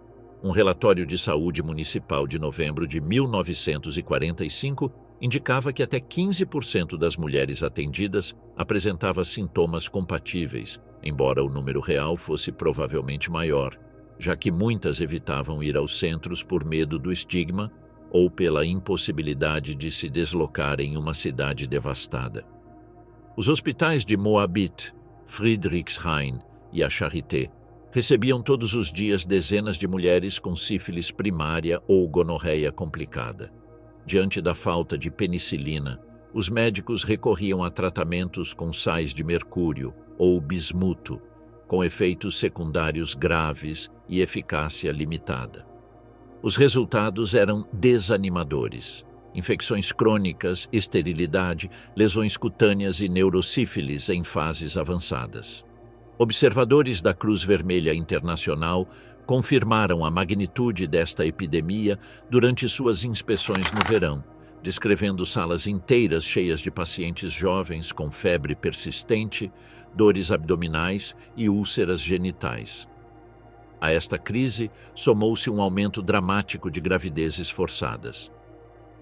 Um relatório de saúde municipal de novembro de 1945 indicava que até 15% das mulheres atendidas apresentava sintomas compatíveis, embora o número real fosse provavelmente maior, já que muitas evitavam ir aos centros por medo do estigma ou pela impossibilidade de se deslocar em uma cidade devastada. Os hospitais de Moabit, Friedrichshain e a Charité recebiam todos os dias dezenas de mulheres com sífilis primária ou gonorreia complicada. Diante da falta de penicilina, os médicos recorriam a tratamentos com sais de mercúrio ou bismuto, com efeitos secundários graves e eficácia limitada. Os resultados eram desanimadores. Infecções crônicas, esterilidade, lesões cutâneas e neurosífilis em fases avançadas. Observadores da Cruz Vermelha Internacional confirmaram a magnitude desta epidemia durante suas inspeções no verão, descrevendo salas inteiras cheias de pacientes jovens com febre persistente, dores abdominais e úlceras genitais. A esta crise somou-se um aumento dramático de gravidezes forçadas.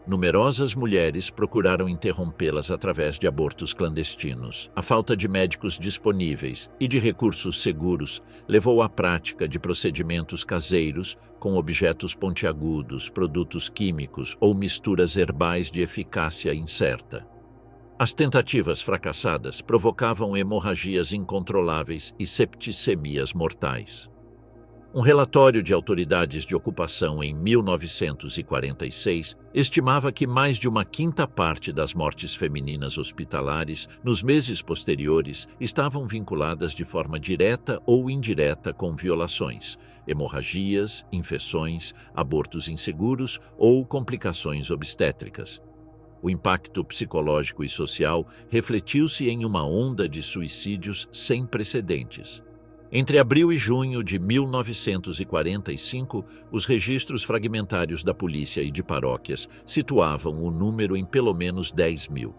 Numerosas mulheres procuraram interrompê-las através de abortos clandestinos. A falta de médicos disponíveis e de recursos seguros levou à prática de procedimentos caseiros com objetos pontiagudos, produtos químicos ou misturas herbais de eficácia incerta. As tentativas fracassadas provocavam hemorragias incontroláveis e septicemias mortais. Um relatório de autoridades de ocupação em 1946 estimava que mais de uma quinta parte das mortes femininas hospitalares nos meses posteriores estavam vinculadas de forma direta ou indireta com violações, hemorragias, infecções, abortos inseguros ou complicações obstétricas. O impacto psicológico e social refletiu-se em uma onda de suicídios sem precedentes. Entre abril e junho de 1945, os registros fragmentários da polícia e de paróquias situavam o número em pelo menos 10 mil.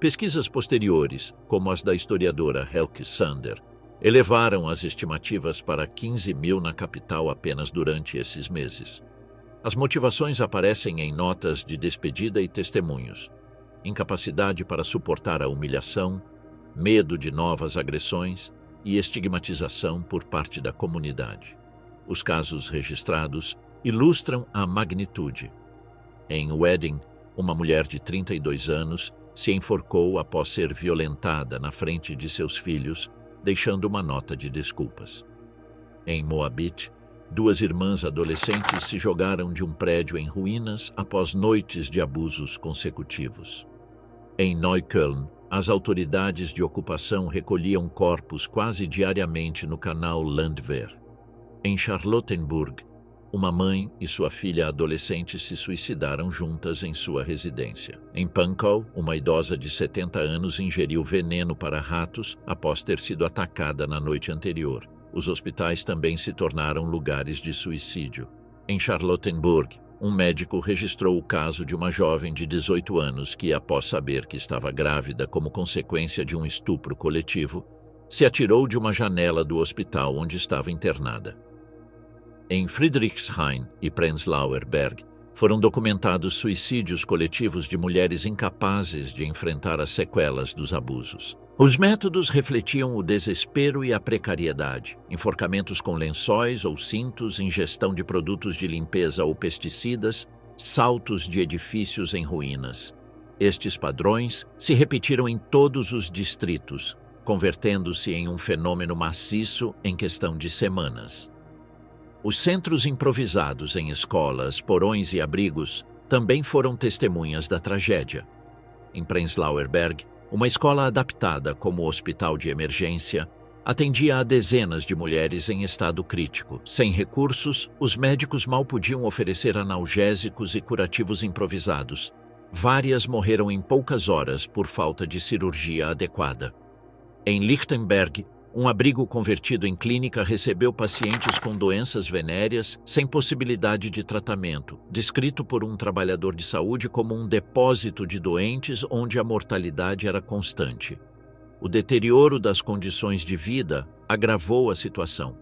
Pesquisas posteriores, como as da historiadora Helke Sander, elevaram as estimativas para 15 mil na capital apenas durante esses meses. As motivações aparecem em notas de despedida e testemunhos: incapacidade para suportar a humilhação, medo de novas agressões e estigmatização por parte da comunidade. Os casos registrados ilustram a magnitude. Em Wedding, uma mulher de 32 anos se enforcou após ser violentada na frente de seus filhos, deixando uma nota de desculpas. Em Moabit, duas irmãs adolescentes se jogaram de um prédio em ruínas após noites de abusos consecutivos. Em Neukölln, as autoridades de ocupação recolhiam corpos quase diariamente no canal Landwehr. Em Charlottenburg, uma mãe e sua filha adolescente se suicidaram juntas em sua residência. Em Pankow, uma idosa de 70 anos ingeriu veneno para ratos após ter sido atacada na noite anterior. Os hospitais também se tornaram lugares de suicídio. Em Charlottenburg, um médico registrou o caso de uma jovem de 18 anos que, após saber que estava grávida como consequência de um estupro coletivo, se atirou de uma janela do hospital onde estava internada. Em Friedrichshain e Prenzlauer Berg, foram documentados suicídios coletivos de mulheres incapazes de enfrentar as sequelas dos abusos. Os métodos refletiam o desespero e a precariedade: enforcamentos com lençóis ou cintos, ingestão de produtos de limpeza ou pesticidas, saltos de edifícios em ruínas. Estes padrões se repetiram em todos os distritos, convertendo-se em um fenômeno maciço em questão de semanas. Os centros improvisados em escolas, porões e abrigos também foram testemunhas da tragédia. Em Prenzlauer Berg, uma escola adaptada como hospital de emergência atendia a dezenas de mulheres em estado crítico. Sem recursos, os médicos mal podiam oferecer analgésicos e curativos improvisados. Várias morreram em poucas horas por falta de cirurgia adequada. Em Lichtenberg, um abrigo convertido em clínica recebeu pacientes com doenças venéreas sem possibilidade de tratamento, descrito por um trabalhador de saúde como um depósito de doentes onde a mortalidade era constante. O deterioro das condições de vida agravou a situação.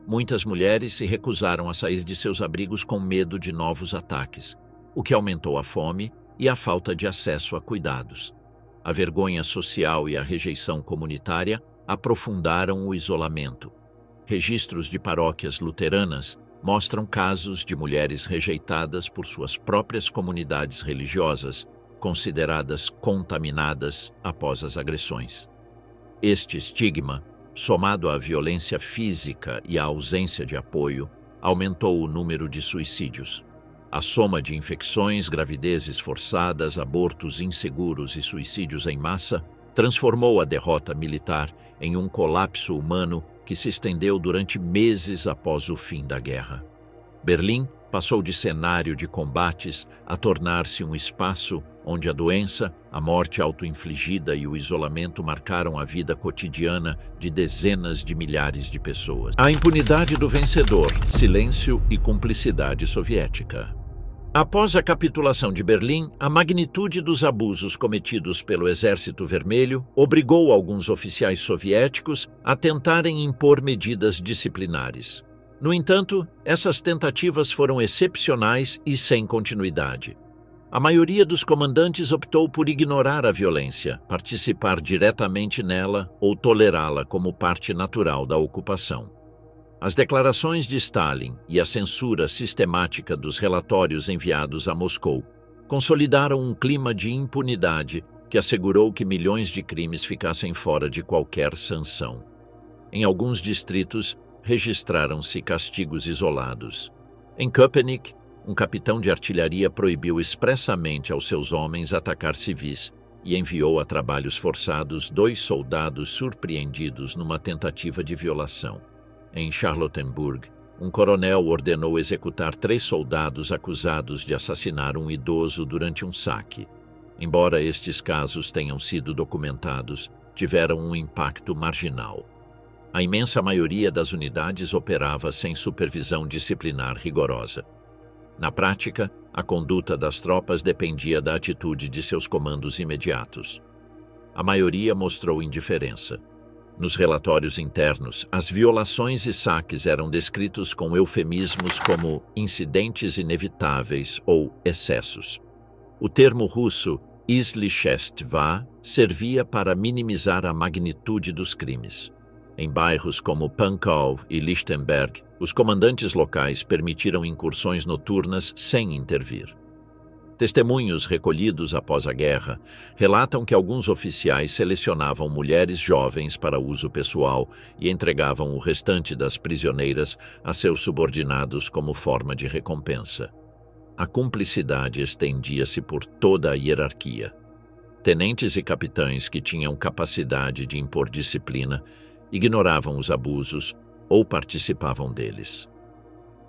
Muitas mulheres se recusaram a sair de seus abrigos com medo de novos ataques, o que aumentou a fome e a falta de acesso a cuidados. A vergonha social e a rejeição comunitária aprofundaram o isolamento. Registros de paróquias luteranas mostram casos de mulheres rejeitadas por suas próprias comunidades religiosas, consideradas contaminadas após as agressões. Este estigma, somado à violência física e à ausência de apoio, aumentou o número de suicídios. A soma de infecções, gravidezes forçadas, abortos inseguros e suicídios em massa transformou a derrota militar em um colapso humano que se estendeu durante meses após o fim da guerra. Berlim passou de cenário de combates a tornar-se um espaço onde a doença, a morte auto-infligida e o isolamento marcaram a vida cotidiana de dezenas de milhares de pessoas. A impunidade do vencedor, silêncio e cumplicidade soviética. Após a capitulação de Berlim, a magnitude dos abusos cometidos pelo Exército Vermelho obrigou alguns oficiais soviéticos a tentarem impor medidas disciplinares. No entanto, essas tentativas foram excepcionais e sem continuidade. A maioria dos comandantes optou por ignorar a violência, participar diretamente nela ou tolerá-la como parte natural da ocupação. As declarações de Stalin e a censura sistemática dos relatórios enviados a Moscou consolidaram um clima de impunidade que assegurou que milhões de crimes ficassem fora de qualquer sanção. Em alguns distritos, registraram-se castigos isolados. Em Köpenick, um capitão de artilharia proibiu expressamente aos seus homens atacar civis e enviou a trabalhos forçados 2 soldados surpreendidos numa tentativa de violação. Em Charlottenburg, um coronel ordenou executar 3 soldados acusados de assassinar um idoso durante um saque. Embora estes casos tenham sido documentados, tiveram um impacto marginal. A imensa maioria das unidades operava sem supervisão disciplinar rigorosa. Na prática, a conduta das tropas dependia da atitude de seus comandos imediatos. A maioria mostrou indiferença. Nos relatórios internos, as violações e saques eram descritos com eufemismos como incidentes inevitáveis ou excessos. O termo russo "излишества" servia para minimizar a magnitude dos crimes. Em bairros como Pankow e Lichtenberg, os comandantes locais permitiram incursões noturnas sem intervir. Testemunhos recolhidos após a guerra relatam que alguns oficiais selecionavam mulheres jovens para uso pessoal e entregavam o restante das prisioneiras a seus subordinados como forma de recompensa. A cumplicidade estendia-se por toda a hierarquia. Tenentes e capitães que tinham capacidade de impor disciplina ignoravam os abusos ou participavam deles.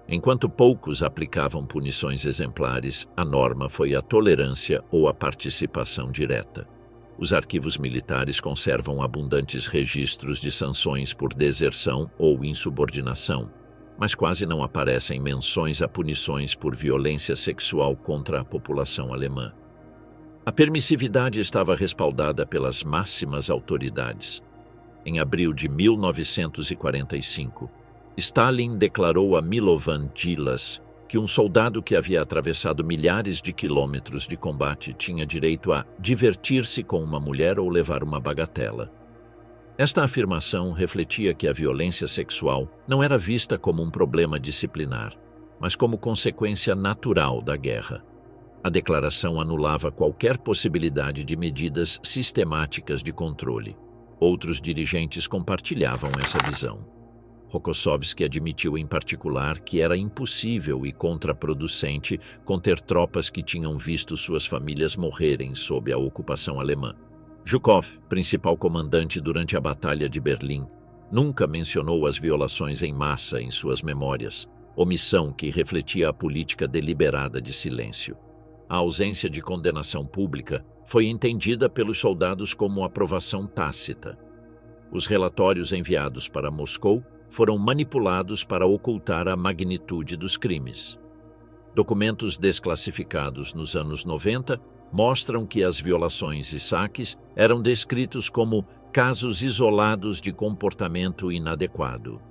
Enquanto poucos aplicavam punições exemplares, a norma foi a tolerância ou a participação direta. Os arquivos militares conservam abundantes registros de sanções por deserção ou insubordinação, mas quase não aparecem menções a punições por violência sexual contra a população alemã. A permissividade estava respaldada pelas máximas autoridades. Em abril de 1945, Stalin declarou a Milovan Djilas que um soldado que havia atravessado milhares de quilômetros de combate tinha direito a divertir-se com uma mulher ou levar uma bagatela. Esta afirmação refletia que a violência sexual não era vista como um problema disciplinar, mas como consequência natural da guerra. A declaração anulava qualquer possibilidade de medidas sistemáticas de controle. Outros dirigentes compartilhavam essa visão. Rokossovski admitiu em particular que era impossível e contraproducente conter tropas que tinham visto suas famílias morrerem sob a ocupação alemã. Zhukov, principal comandante durante a Batalha de Berlim, nunca mencionou as violações em massa em suas memórias, omissão que refletia a política deliberada de silêncio. A ausência de condenação pública foi entendida pelos soldados como aprovação tácita. Os relatórios enviados para Moscou foram manipulados para ocultar a magnitude dos crimes. Documentos desclassificados nos anos 90 mostram que as violações e saques eram descritos como casos isolados de comportamento inadequado.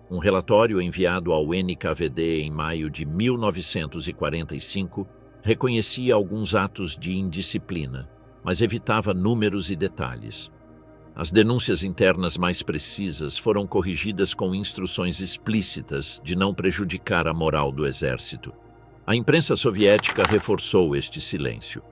Um relatório enviado ao NKVD em maio de 1945 reconhecia alguns atos de indisciplina, mas evitava números e detalhes. As denúncias internas mais precisas foram corrigidas com instruções explícitas de não prejudicar a moral do exército. A imprensa soviética reforçou este silêncio.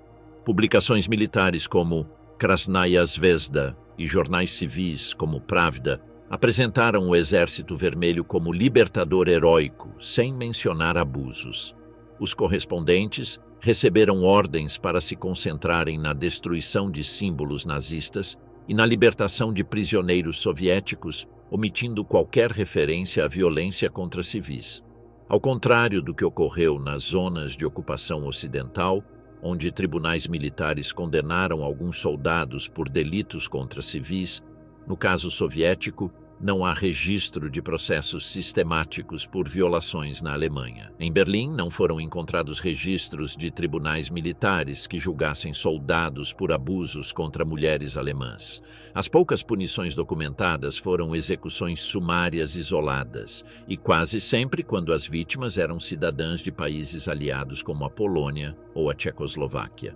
Publicações militares como Krasnaya Zvezda e jornais civis como Pravda apresentaram o Exército Vermelho como libertador heróico, sem mencionar abusos. Os correspondentes receberam ordens para se concentrarem na destruição de símbolos nazistas e na libertação de prisioneiros soviéticos, omitindo qualquer referência à violência contra civis. Ao contrário do que ocorreu nas zonas de ocupação ocidental, onde tribunais militares condenaram alguns soldados por delitos contra civis, no caso soviético, não há registro de processos sistemáticos por violações na Alemanha. Em Berlim, não foram encontrados registros de tribunais militares que julgassem soldados por abusos contra mulheres alemãs. As poucas punições documentadas foram execuções sumárias isoladas, e quase sempre quando as vítimas eram cidadãs de países aliados como a Polônia ou a Tchecoslováquia.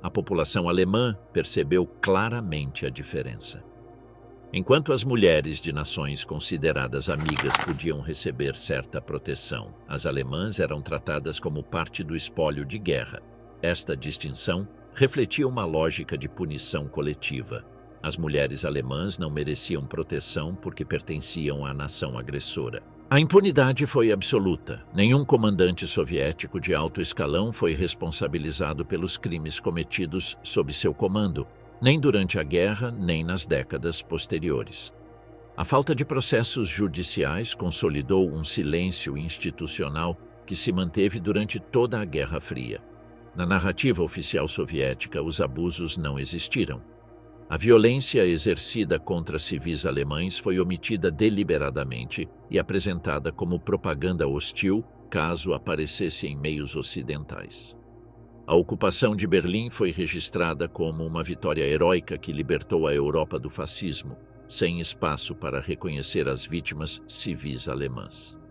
A população alemã percebeu claramente a diferença. Enquanto as mulheres de nações consideradas amigas podiam receber certa proteção, as alemãs eram tratadas como parte do espólio de guerra. Esta distinção refletia uma lógica de punição coletiva. As mulheres alemãs não mereciam proteção porque pertenciam à nação agressora. A impunidade foi absoluta. Nenhum comandante soviético de alto escalão foi responsabilizado pelos crimes cometidos sob seu comando, nem durante a guerra, nem nas décadas posteriores. A falta de processos judiciais consolidou um silêncio institucional que se manteve durante toda a Guerra Fria. Na narrativa oficial soviética, os abusos não existiram. A violência exercida contra civis alemães foi omitida deliberadamente e apresentada como propaganda hostil caso aparecesse em meios ocidentais. A ocupação de Berlim foi registrada como uma vitória heróica que libertou a Europa do fascismo, sem espaço para reconhecer as vítimas civis alemãs.